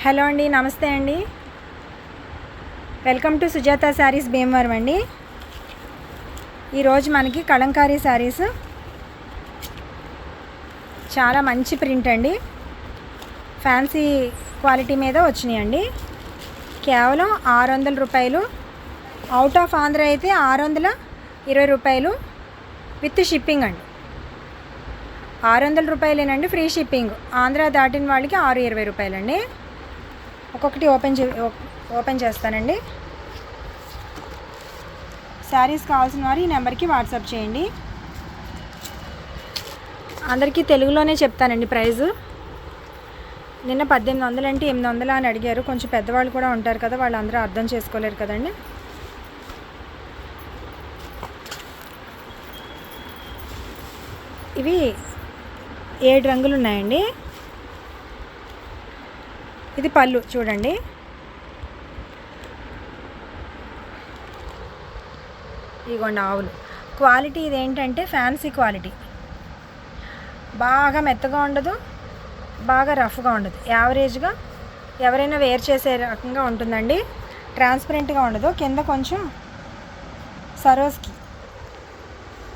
Hello అండి, నమస్తే అండి. వెల్కమ్ టు సుజాత శారీస్ భీమవరం అండి. ఈరోజు మనకి కలంకారీ శారీస్ చాలా మంచి ప్రింట్ అండి, ఫ్యాన్సీ క్వాలిటీ మీద వచ్చినాయండి. కేవలం 600 రూపాయలు. అవుట్ ఆఫ్ ఆంధ్ర అయితే 620 రూపాయలు విత్ షిప్పింగ్ అండి. 600 రూపాయలేనండి, ఫ్రీ షిప్పింగ్. ఆంధ్ర దాటిన వాళ్ళకి 620 రూపాయలండి. ఒక్కొక్కటి ఓపెన్ చేస్తానండి. శారీస్ కావాల్సిన వారు ఈ నెంబర్కి వాట్సాప్ చేయండి. అందరికీ తెలుగులోనే చెప్తానండి ప్రైజు. నిన్న 1800 అంటే 800 అని అడిగారు. కొంచెం పెద్దవాళ్ళు కూడా ఉంటారు కదా, వాళ్ళందరూ అర్థం చేసుకోలేరు కదండి. ఇవి 7 రంగులు ఉన్నాయండి. ఇది పళ్ళు చూడండి. ఇదిగోండి ఆవులు. క్వాలిటీ ఇదేంటంటే ఫ్యాన్సీ క్వాలిటీ. బాగా మెత్తగా ఉండదు, బాగా రఫ్గా ఉండదు, యావరేజ్గా ఎవరైనా వేర్ చేసే రకంగా ఉంటుందండి. ట్రాన్స్పరెంట్గా ఉండదు. కింద కొంచెం సరోస్కి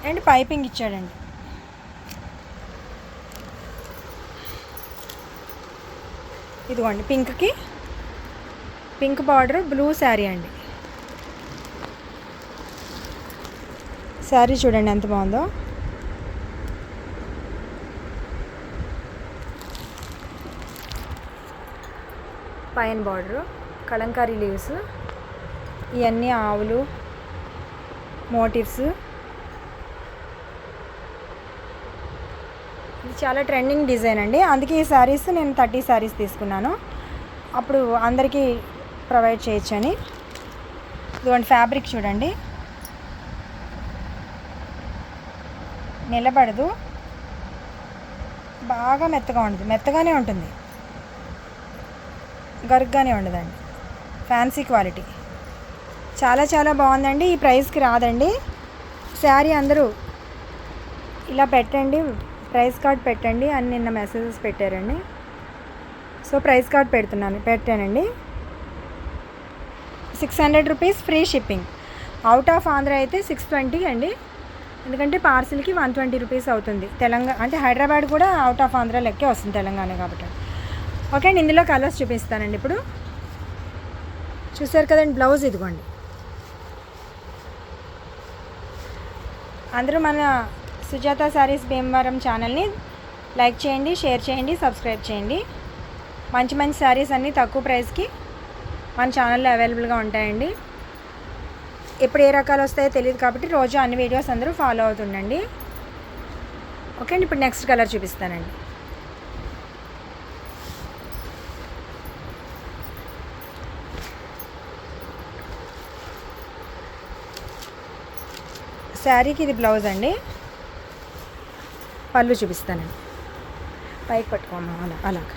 అండ్ పైపింగ్ ఇచ్చాడండి. ఇదిగోండి పింక్కి పింక్ బార్డర్, బ్లూ శారీ అండి. శారీ చూడండి ఎంత బాగుందో. పైన బార్డరు, కలంకారీ లీవ్స్, ఇవన్నీ ఆవులు మోటివ్స్. ఇది చాలా ట్రెండింగ్ డిజైన్ అండి, అందుకే ఈ శారీస్ నేను 30 శారీస్ తీసుకున్నాను. అప్పుడు అందరికీ ప్రొవైడ్ చేయొచ్చని. ఇదిగోండి ఫ్యాబ్రిక్ చూడండి, నిలబడదు, బాగా మెత్తగా ఉండదు, మెత్తగానే ఉంటుంది, గరుగ్గానే ఉండదండి. ఫ్యాన్సీ క్వాలిటీ చాలా చాలా బాగుందండి. ఈ ప్రైస్కి రాదండి. శారీ అందరూ ఇలా పెట్టండి, ప్రైస్ కార్డ్ పెట్టండి అని నిన్న మెసేజెస్ పెట్టారండి. సో ప్రైస్ కార్డ్ పెట్టానండి. 600 rupees free shipping. Out of Andhra అయితే 620 అండి, ఎందుకంటే పార్సిల్కి 120 రూపీస్ అవుతుంది. తెలంగాణ అంటే హైదరాబాద్ కూడా అవుట్ ఆఫ్ ఆంధ్ర లెక్కే వస్తుంది, తెలంగాణ కాబట్టి. ఓకే అండి, ఇందులో కలర్స్ చూపిస్తానండి. ఇప్పుడు చూసారు కదండి, బ్లౌజ్ ఇదిగోండి. అందరూ మన సుజాత శారీస్ భీమవరం ఛానల్ని లైక్ చేయండి, షేర్ చేయండి, సబ్స్క్రైబ్ చేయండి. మంచి మంచి శారీస్ అన్నీ తక్కువ ప్రైస్కి మన ఛానల్లో అవైలబుల్గా ఉంటాయండి. ఎప్పుడు ఏ రకాలు వస్తాయో తెలియదు కాబట్టి రోజు అన్ని వీడియోస్ అందరూ ఫాలో అవుతుండండి. ఓకే అండి, ఇప్పుడు నెక్స్ట్ కలర్ చూపిస్తానండి. శారీకి ఇది బ్లౌజ్ అండి. పళ్ళు చూపిస్తానండి. పైకి పట్టుకోమా, అలాగా.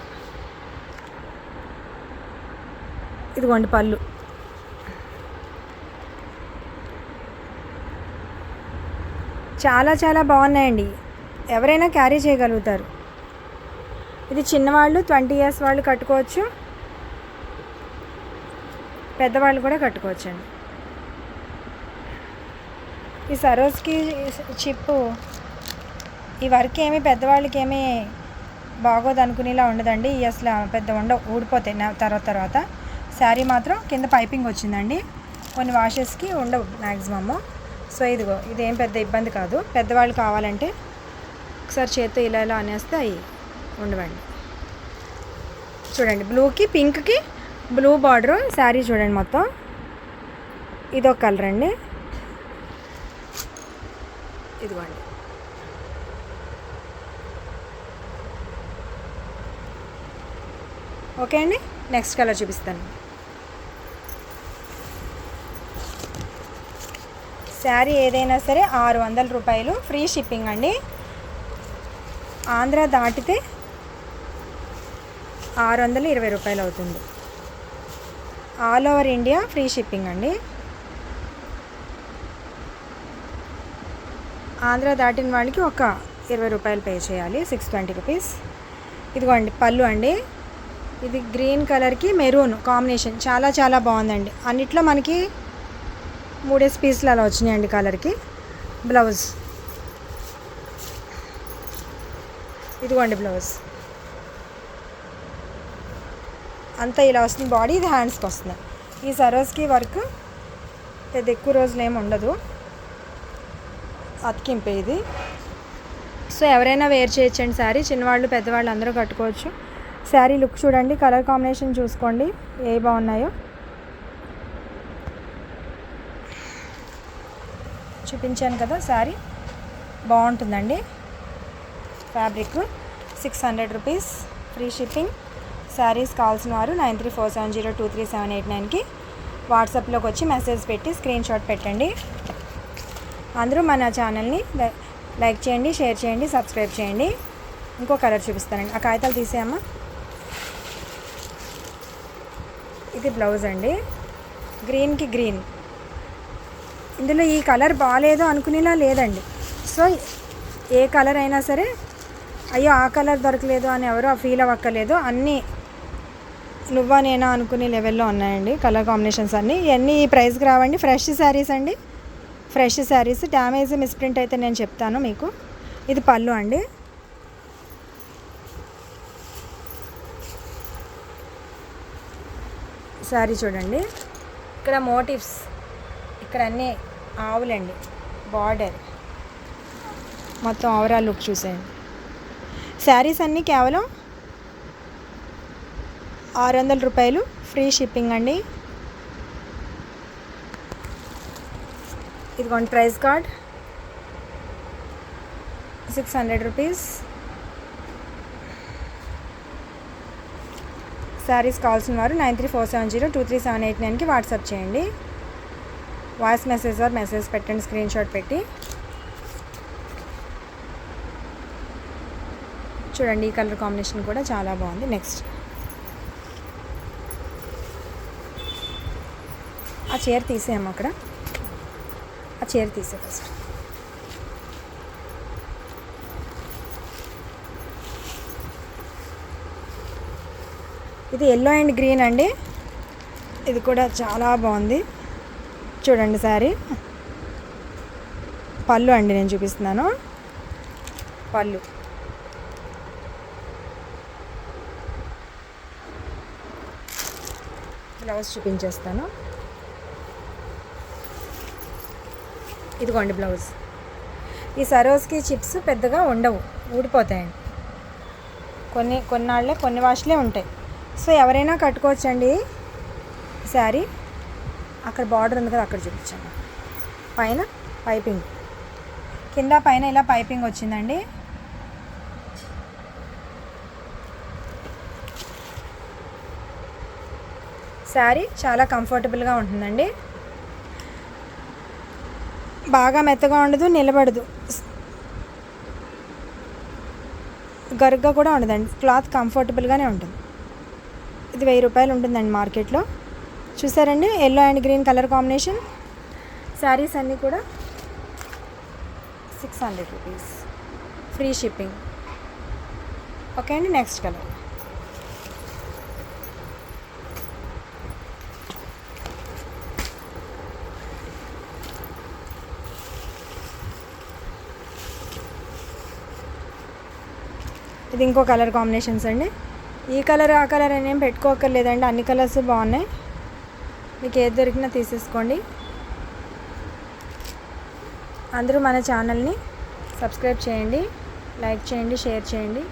ఇదిగోండి పళ్ళు. చాలా చాలా బాగున్నాయండి, ఎవరైనా క్యారీ చేయగలుగుతారు. ఇది చిన్నవాళ్ళు 20 years వాళ్ళు కట్టుకోవచ్చు, పెద్దవాళ్ళు కూడా కట్టుకోవచ్చండి. ఈ సరోస్కి చిప్పు ఈ వర్క్ ఏమీ పెద్దవాళ్ళకి ఏమీ బాగోదు అనుకునేలా ఉండదండి. ఈ అసలు పెద్ద ఊడిపోతాయి తర్వాత. శారీ మాత్రం కింద పైపింగ్ వచ్చిందండి. కొన్ని వాషెస్కి ఉండవు మ్యాక్సిమము. సో ఇదిగో, ఇదేం పెద్ద ఇబ్బంది కాదు. పెద్దవాళ్ళు కావాలంటే ఒకసారి చేత్తో ఇలా అనేస్తే అవి ఉండవండి. చూడండి, బ్లూకి పింక్కి బ్లూ బార్డరు శారీ చూడండి మొత్తం. ఇదొక కలర్ అండి. ఇదిగోండి, ఓకే అండి, నెక్స్ట్ కలర్ చూపిస్తాను. శారీ ఏదైనా సరే 600 రూపాయలు ఫ్రీ షిప్పింగ్ అండి. ఆంధ్ర దాటితే 620 రూపాయలు అవుతుంది. All over India free shipping అండి. ఆంధ్ర దాటిన వాళ్ళకి ఒక 20 రూపాయలు పే చేయాలి, 620 రూపీస్. ఇదిగోండి పళ్ళు అండి. ఇది గ్రీన్ కలర్కి మెరూన్ కాంబినేషన్ చాలా చాలా బాగుందండి. అన్నిట్లో మనకి 3 పీసులు అలా వచ్చినాయండి కలర్కి. బ్లౌజ్ ఇదిగోండి, బ్లౌజ్ అంతా ఇలా వస్తుంది. బాడీ ఇది హ్యాండ్స్కి వస్తుంది. ఈ సరోస్కి వర్క్ పెద్ద ఎక్కువ రోజులు ఏమి ఉండదు, అతికింపే ఇది. సో ఎవరైనా వేర్ చేయొచ్చండి శారీ, చిన్నవాళ్ళు పెద్దవాళ్ళు అందరూ కట్టుకోవచ్చు. శారీ లుక్ చూడండి, కలర్ కాంబినేషన్ చూసుకోండి ఏ బాగున్నాయో. చూపించాను కదా, శారీ బాగుంటుందండి. Fabric 600 rupees, free shipping. Saris కావాల్సిన వారు 9347023789కి వాట్సాప్లోకి వచ్చి మెసేజ్ పెట్టి స్క్రీన్ షాట్ పెట్టండి. అందరూ మన ఛానల్ని లైక్ చేయండి, షేర్ చేయండి, సబ్స్క్రైబ్ చేయండి. ఇంకో కలర్ చూపిస్తానండి. ఆ కాగితాలు తీసేయమ్మా. ఇది బ్లౌజ్ అండి, గ్రీన్కి గ్రీన్. ఇందులో ఈ కలర్ బాగాలేదు అనుకునేలా లేదండి. సో ఏ కలర్ అయినా సరే అయ్యో ఆ కలర్ దొరకలేదు అని ఎవరు ఫీల్ అవ్వక్కర్లేదు. అన్నీ నువ్వా నేనా అనుకునే లెవెల్లో ఉన్నాయండి కలర్ కాంబినేషన్స్ అన్నీ. ఇవన్నీ ఈ ప్రైస్కి రావండి. ఫ్రెష్ శారీస్ అండి, ఫ్రెష్ శారీస్. డ్యామేజ్ మిస్ప్రింట్ అయితే నేను చెప్తాను మీకు. ఇది పళ్ళు అండి. శారీ చూడండి, ఇక్కడ మోటివ్స్, ఇక్కడ అన్నీ ఆవులండి. బార్డర్ మొత్తం ఓవరాల్ లుక్ చూసేయండి. శారీస్ అన్నీ కేవలం 600 రూపాయలు, ఫ్రీ షిప్పింగ్ అండి. ఇదిగోండి ప్రైస్ కార్డ్, 600 రూపీస్. శారీస్ కావాల్సిన వారు 9347023789కి వాట్సాప్ చేయండి. వాయిస్ మెసేజ్ ఆర్ మెసేజ్ పెట్టండి, స్క్రీన్ షాట్ పెట్టి. చూడండి ఈ కలర్ కాంబినేషన్ కూడా చాలా బాగుంది. నెక్స్ట్ ఆ చీర తీసేయమ్మా, అక్కడ ఆ చీర తీసే ఫస్ట్. ఇది ఎల్లో అండ్ గ్రీన్ అండి. ఇది కూడా చాలా బాగుంది. చూడండి శారీ. పళ్ళు అండి నేను చూపిస్తున్నాను, పళ్ళు. బ్లౌజ్ చూపించేస్తాను. ఇదిగోండి బ్లౌజ్. ఈ సరోస్కి చిప్స్ పెద్దగా ఉండవు, ఊడిపోతాయండి. కొన్నాళ్ళే కొన్ని వాష్లే ఉంటాయి. సో ఎవరైనా కట్టుకోవచ్చండి శారీ. అక్కడ బార్డర్ ఉంది కదా, అక్కడ చూపించాను. పైన పైపింగ్, కింద పైన ఇలా పైపింగ్ వచ్చిందండి. శారీ చాలా కంఫర్టబుల్గా ఉంటుందండి. బాగా మెత్తగా ఉండదు, నిలబడదు, గరుగ్గా కూడా ఉండదండి. క్లాత్ కంఫర్టబుల్గానే ఉంటుంది. ఇది 1000 రూపాయలు ఉంటుందండి మార్కెట్లో. చూసారండి yellow and green colour combination. Saris అన్నీ కూడా 600 రూపీస్, ఫ్రీ షిప్పింగ్. ఓకే అండి, నెక్స్ట్ కలర్. ఇది ఇంకో కలర్ కాంబినేషన్స్ అండి. ఈ కలర్ ఆ కలర్ అని ఏం పెట్టుకోకర్లేదండి, అన్ని కలర్స్ బాగున్నాయి. మీకు ఏది దొరికినా తీసేసుకోండి. అందరూ మన ఛానల్ని సబ్స్క్రైబ్ చేయండి, లైక్ చేయండి, షేర్ చేయండి.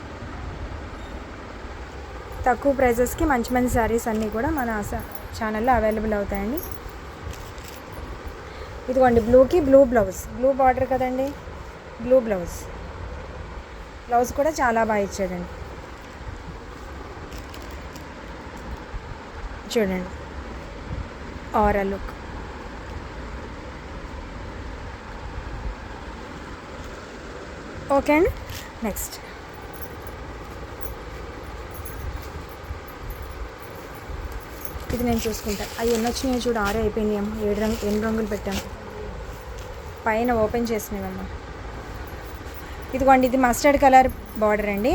తక్కువ ప్రైజెస్కి మంచి మంచి శారీస్ అన్నీ కూడా మన ఛానల్లో అవైలబుల్ అవుతాయండి. ఇదిగోండి బ్లూకి బ్లూ బ్లౌజ్, బ్లూ బార్డర్ కదండి, బ్లూ బ్లౌజ్. బ్లౌజ్ కూడా చాలా బాగా ఇచ్చాడండి. చూడండి ఓవరాల్ లుక్. ఓకే అండి, నెక్స్ట్. ఇది నేను చూసుకుంటాను. అవి ఎన్ని వచ్చినాయో చూడు, 6 అయిపోయినాయమ్మా. 8 రంగులు పెట్టాము, పైన ఓపెన్ చేసినావమ్మా. ఇదిగోండి ఇది మస్టర్డ్ కలర్ బార్డర్ అండి.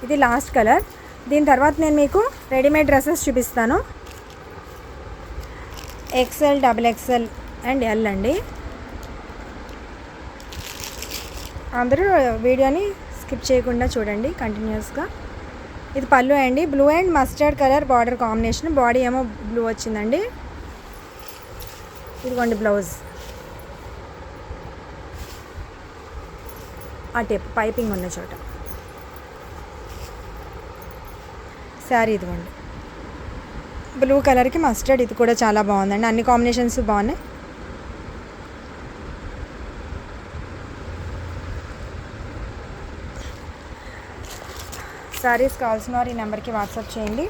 ఇది లాస్ట్ కలర్. దీని తర్వాత నేను మీకు రెడీమేడ్ డ్రెస్సెస్ చూపిస్తాను. XL, double XL and L అండి. అందరూ వీడియోని స్కిప్ చేయకుండా చూడండి కంటిన్యూస్గా. ఇది పళ్ళు అండి, blue and mustard colour border combination. Body ఏమో బ్లూ వచ్చిందండి. ఇదిగోండి బ్లౌజ్, ఆ టేప్ పైపింగ్ ఉన్న చోట. శారీ ఇదిగోండి బ్లూ కలర్కి మస్టర్డ్. ఇది కూడా చాలా బాగుందండి, అన్ని కాంబినేషన్స్ బాగున్నాయి. శారీస్ కావాల్సిన వారు ఈ నెంబర్కి వాట్సాప్ చేయండి.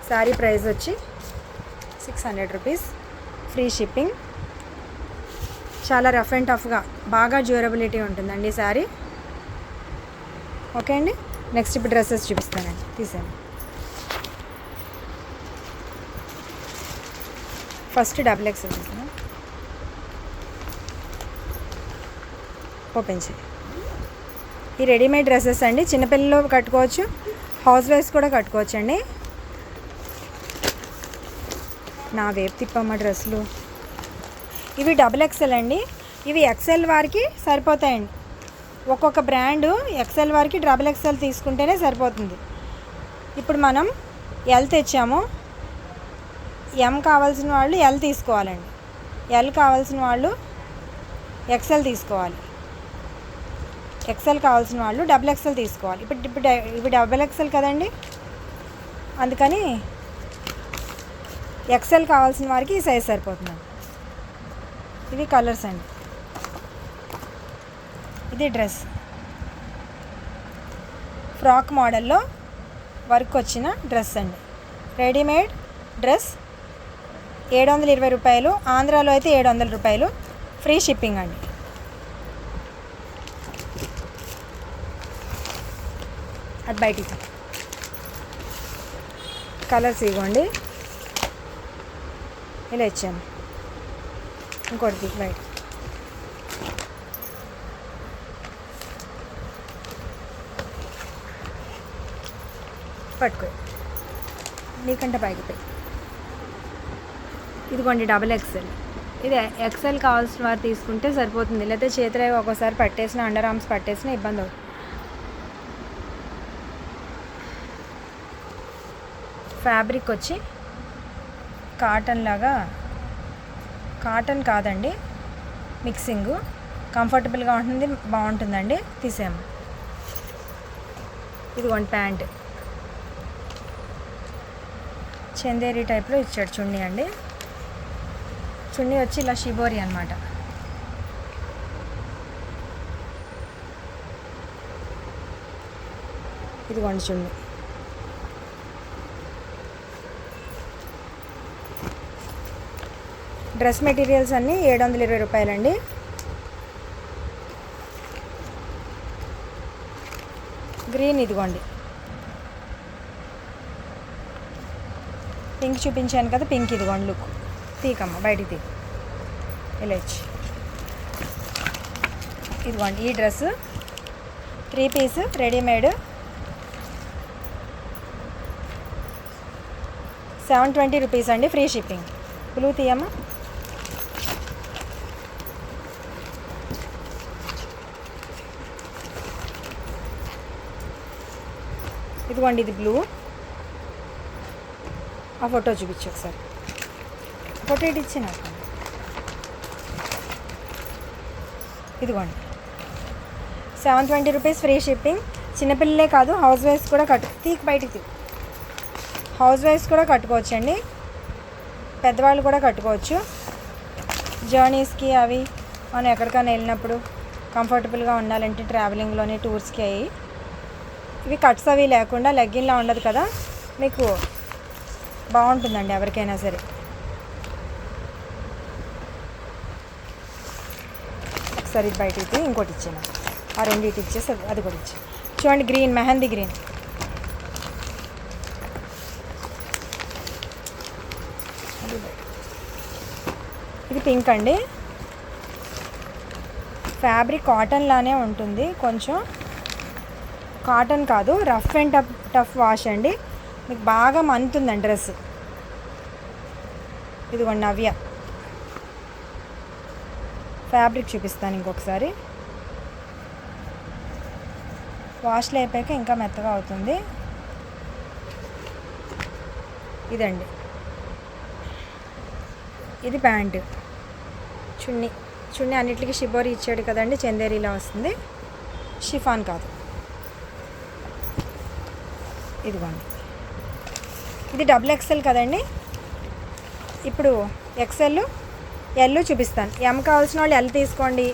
శారీ ప్రైస్ వచ్చి 600 రూపీస్, ఫ్రీ షిప్పింగ్. చాలా రఫ్ అండ్ టఫ్గా బాగా డ్యూరబిలిటీ ఉంటుందండి ఈ శారీ. ఓకే అండి, నెక్స్ట్ ఇప్పుడు డ్రెస్సెస్ చూపిస్తానండి. తీసాను. ఫస్ట్ డబుల్ ఎక్స్ చూపిస్తాను. ఓపెన్ చేయి. ఈ రెడీమేడ్ డ్రెస్సెస్ అండి, చిన్నపిల్లలు కట్టుకోవచ్చు, హౌస్ వైఫ్స్ కూడా కట్టుకోవచ్చు అండి. నా వేపు తిప్పమ్మ డ్రెస్సులు. ఇవి డబుల్ ఎక్సెల్ అండి. ఇవి ఎక్సెల్ వారికి సరిపోతాయండి. ఒక్కొక్క బ్రాండు ఎక్సెల్ వారికి డబుల్ ఎక్సెల్ తీసుకుంటేనే సరిపోతుంది. ఇప్పుడు మనం ఎల్ తెచ్చాము. ఎం కావాల్సిన వాళ్ళు ఎల్ తీసుకోవాలండి, ఎల్ కావాల్సిన వాళ్ళు ఎక్సెల్ తీసుకోవాలి, ఎక్సెల్ కావాల్సిన వాళ్ళు డబుల్ ఎక్సెల్ తీసుకోవాలి. ఇప్పుడు డబుల్ ఎక్సెల్ కదండి, అందుకని ఎక్సెల్ కావాల్సిన వారికి ఈ సైజ్ సరిపోతుంది. ఇవి కలర్స్ అండి. ఇది డ్రెస్, ఫ్రాక్ మోడల్లో వర్క్ వచ్చిన డ్రెస్ అండి. రెడీమేడ్ డ్రెస్ 720 రూపాయలు, ఆంధ్రాలో అయితే 700 రూపాయలు, ఫ్రీ షిప్పింగ్ అండి. అది బయటికి కలర్స్ ఇవ్వండి, ఇలా ఇచ్చాము. ఇంకోటి బయట పట్టుకో, నీకంటే పైకి పోయి. ఇదిగోండి డబుల్ ఎక్సెల్. ఇది ఎక్సెల్ కావాల్సిన వారు తీసుకుంటే సరిపోతుంది, లేకపోతే చేతిలో ఒక్కోసారి పట్టేసిన, అండర్ ఆర్మ్స్ పట్టేసిన ఇబ్బంది అవుతుంది. ఫ్యాబ్రిక్ వచ్చి కాటన్ లాగా, కాటన్ కాదండి, మిక్సింగు, కంఫర్టబుల్గా ఉంటుంది, బాగుంటుందండి. తీసాము. ఇదిగోండి ప్యాంట్, చందేరి టైప్లో ఇచ్చాడు చున్నీ అండి. చున్నీ వచ్చి ఇలా షిబోరి అనమాట. ఇదిగోండి చున్నీ. డ్రెస్ మెటీరియల్స్ అన్నీ 720 రూపాయలండి. గ్రీన్ ఇదిగోండి, పింక్ చూపించాను కదా, పింక్ ఇదిగోండి లుక్. తీకమ్మ బయటికి తీ, ఇలా ఇచ్చి. ఇదిగోండి ఈ డ్రెస్ 3 పీస్ రెడీమేడ్ 720 రూపీస్ అండి, ఫ్రీ షిప్పింగ్. బ్లూ తీయమ్మ. ఇదిగోండి ఇది బ్లూ. ఆ ఫోటో చూపించు ఒకసారి, ఫోటో ఇటు ఇచ్చి నాకు. ఇదిగోండి 720 రూపీస్, ఫ్రీ షిప్పింగ్. చిన్నపిల్లలే కాదు, హౌస్ వైఫ్స్ కూడా బయటికి హౌస్ వైఫ్స్ కూడా కట్టుకోవచ్చండి, పెద్దవాళ్ళు కూడా కట్టుకోవచ్చు. జర్నీస్కి అవి మనం ఎక్కడికైనా వెళ్ళినప్పుడు కంఫర్టబుల్గా ఉండాలంటే ట్రావెలింగ్లోని, టూర్స్కి అయ్యి. ఇవి కట్స్ అవి లేకుండా లెగ్గిన్లా ఉండదు కదా, మీకు బాగుంటుందండి ఎవరికైనా సరే. ఒకసారి ఇది బయటికి ఇంకోటి ఇచ్చాను, ఆ రెండు ఇటు ఇచ్చేసి అది కూడా ఇచ్చి. చూడండి గ్రీన్, మెహందీ గ్రీన్. ఇది పింక్ అండి. ఫ్యాబ్రిక్ కాటన్ లానే ఉంటుంది, కొంచెం కాటన్ కాదు, రఫ్ అండ్ టఫ్ వాష్ అండి. మీకు బాగా మంతుందండి డ్రెస్. ఇదిగోండి నవ్య ఫ్యాబ్రిక్ చూపిస్తాను ఇంకొకసారి. వాష్లో అయిపోయాక ఇంకా మెత్తగా అవుతుంది. ఇదండి, ఇది ప్యాంటు. చున్నీ అన్నిటికీ షిబోరి ఇచ్చాడు కదండి, చందేరీలా వస్తుంది, షిఫాన్ కాదు. ఇదిగోండి, ఇది డబుల్ ఎక్సెల్ కదండి. ఇప్పుడు ఎక్సెల్, ఎల్ చూపిస్తాను. ఎం కావాల్సిన వాళ్ళు ఎల్ తీసుకోండి,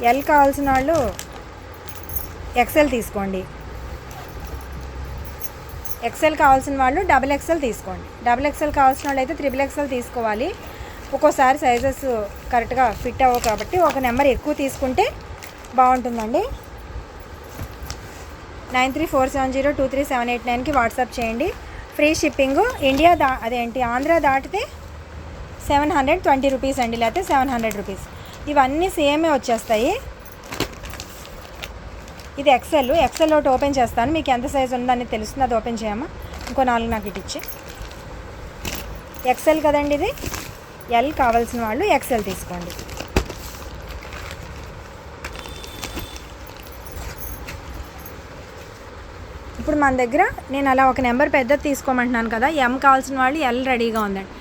ఎల్ కావాల్సిన వాళ్ళు ఎక్సెల్ తీసుకోండి, ఎక్సెల్ కావాల్సిన వాళ్ళు డబుల్ ఎక్సెల్ తీసుకోండి. డబుల్ ఎక్సెల్ కావాల్సిన వాళ్ళు అయితే త్రిబుల్ ఎక్సెల్ తీసుకోవాలి. ఒక్కోసారి సైజెస్ కరెక్ట్గా ఫిట్ అవ్వవు కాబట్టి ఒక నెంబర్ ఎక్కువ తీసుకుంటే బాగుంటుందండి. 9347023789కి వాట్సాప్ చేయండి. Free shipping. ఇండియా అదేంటి ఆంధ్ర దాటితే 720 రూపీస్ అండి, లేకపోతే 700 రూపీస్. ఇవన్నీ సేమే వచ్చేస్తాయి. ఇది ఎక్సెల్. ఎక్సెల్ ఒకటి ఓపెన్ చేస్తాను, మీకు ఎంత సైజు ఉందని తెలుస్తుంది. అది ఓపెన్ చేయమ్మా. ఇంకో 4 నాకు ఇటు ఇచ్చి. ఎక్సెల్ కదండి ఇది. ఎల్ కావాల్సిన వాళ్ళు ఎక్సెల్ తీసుకోండి. ఇప్పుడు మన దగ్గర నేను అలా ఒక నెంబర్ పెద్దది తీసుకోమంటున్నాను కదా. ఎం కావాల్సిన వాళ్ళు ఎల్ రెడీగా ఉందండి,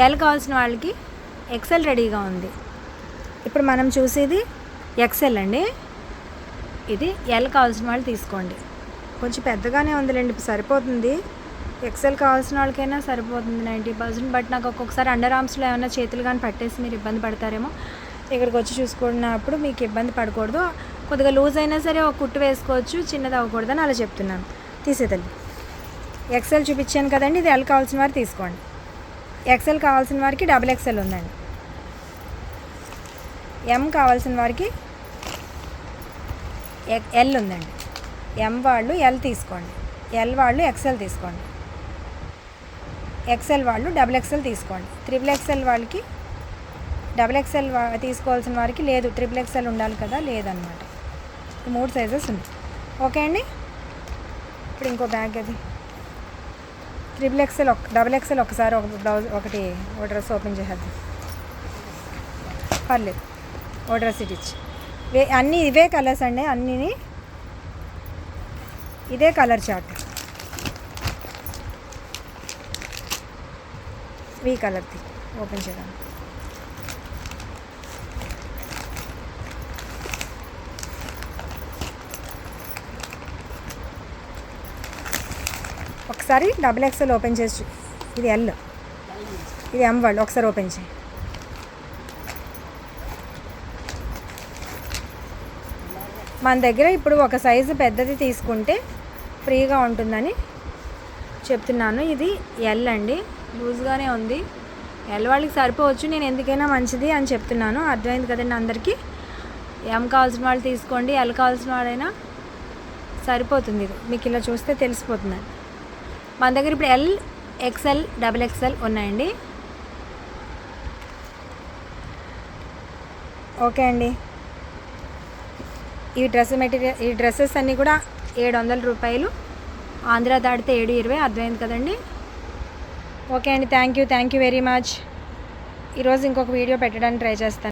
ఎల్ కావాల్సిన వాళ్ళకి ఎక్సెల్ రెడీగా ఉంది. ఇప్పుడు మనం చూసేది ఎక్సెల్ అండి. ఇది ఎల్ కావాల్సిన వాళ్ళు తీసుకోండి. కొంచెం పెద్దగానే ఉందిలేండి, సరిపోతుంది. ఎక్సెల్ కావాల్సిన వాళ్ళకైనా సరిపోతుంది 90%. బట్ నాకు ఒక్కొక్కసారి అండర్ ఆర్మ్స్లో ఏమైనా చేతులు కానీ పట్టేసి మీరు ఇబ్బంది పడతారేమో. ఇక్కడికి వచ్చి చూసుకున్నప్పుడు మీకు ఇబ్బంది పడకూడదు. కొద్దిగా లూజ్ అయినా సరే ఒక కుట్టు వేసుకోవచ్చు, చిన్నది అవ్వకూడదని అలా చెప్తున్నాను. తీసేదండి. ఎక్సెల్ చూపించాను కదండి, ఇది ఎల్ కావాల్సిన వారు తీసుకోండి. ఎక్సెల్ కావాల్సిన వారికి డబుల్ ఎక్సెల్ ఉందండి. ఎం కావాల్సిన వారికి ఎల్ ఉందండి. ఎం వాళ్ళు ఎల్ తీసుకోండి, ఎల్ వాళ్ళు ఎక్సెల్ తీసుకోండి, ఎక్సెల్ వాళ్ళు డబుల్ ఎక్సెల్ తీసుకోండి. త్రిబుల్ ఎక్సెల్ వాళ్ళకి డబుల్ ఎక్సెల్ తీసుకోవాల్సిన వారికి లేదు, ట్రిపుల్ ఎక్సెల్ ఉండాలి కదా, లేదనమాట. ఈ 3 సైజెస్ ఉన్నాయి. ఓకే అండి. ఇప్పుడు ఇంకో బ్యాగ్ అది ట్రిపుల్ ఎక్సెల్, డబుల్ ఎక్సెల్ ఒకసారి ఒక బ్లౌజ్ ఒకటి ఓ డ్రెస్ ఓపెన్ చేసేద్దాం. పర్లేదు, ఓ డ్రెస్ ఇటు ఇచ్చి. అన్నీ ఇవే కలర్స్ అండి, అన్నీ ఇదే కలర్ చార్ట్. ఈ కలర్ది ఓపెన్ చేద్దాం. ఒకసారి డబుల్ ఎక్సెల్ ఓపెన్ చేసి, ఇది ఎల్, ఇది ఎం వాళ్ళు ఒకసారి ఓపెన్ చేయి. మన దగ్గర ఇప్పుడు ఒక సైజు పెద్దది తీసుకుంటే ఫ్రీగా ఉంటుందని చెప్తున్నాను. ఇది ఎల్ అండి, లూజ్గానే ఉంది. ఎల్ వాళ్ళకి సరిపోవచ్చు, నేను ఎందుకైనా మంచిది అని చెప్తున్నాను. అర్థమైంది కదండి అందరికీ. ఎం కావాల్సిన వాళ్ళు తీసుకోండి, ఎల్ కావాల్సిన వాళ్ళైనా సరిపోతుంది. ఇది మీకు ఇలా చూస్తే తెలిసిపోతుందండి. మన దగ్గర ఇప్పుడు ఎల్, ఎక్సెల్, డబుల్ ఎక్సెల్ ఉన్నాయండి. ఓకే అండి. ఈ డ్రెస్సెస్ అన్నీ కూడా 700 రూపాయలు. ఆంధ్ర దాటితే 720. అర్థమైంది కదండి. ఓకే అండి. Thank you very much. ఈరోజు ఇంకొక వీడియో పెట్టడానికి ట్రై చేస్తాను.